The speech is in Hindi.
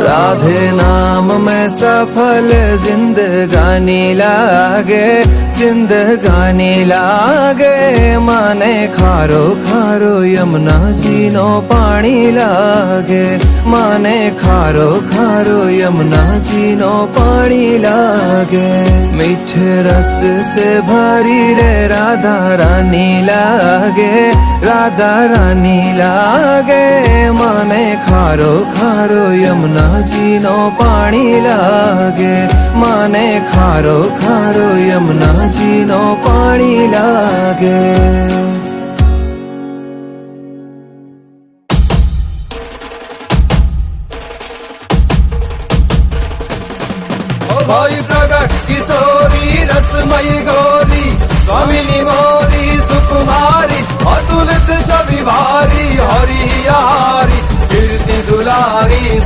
राधे नाम में सफल जिंदगानी लागे, जिंदगानी लागे। माने खारो खारो यमुना जी नो पानी लागे, माने खारो खारो यमुना जी नो पानी लागे। मीठे रस से भरी रे राधा रानी लागे, राधा रानी लागे। माने खारो खारो यमुना जी नो पानी लागे, माने खारो खारो यमुना जी नो पानी लागे। भाई प्रगट किशोरी रसमयी गौरी, स्वामिनी मोरी सुकुमारी, अतुलित छवि भारी हरियारी, कीर्ति दुलारी।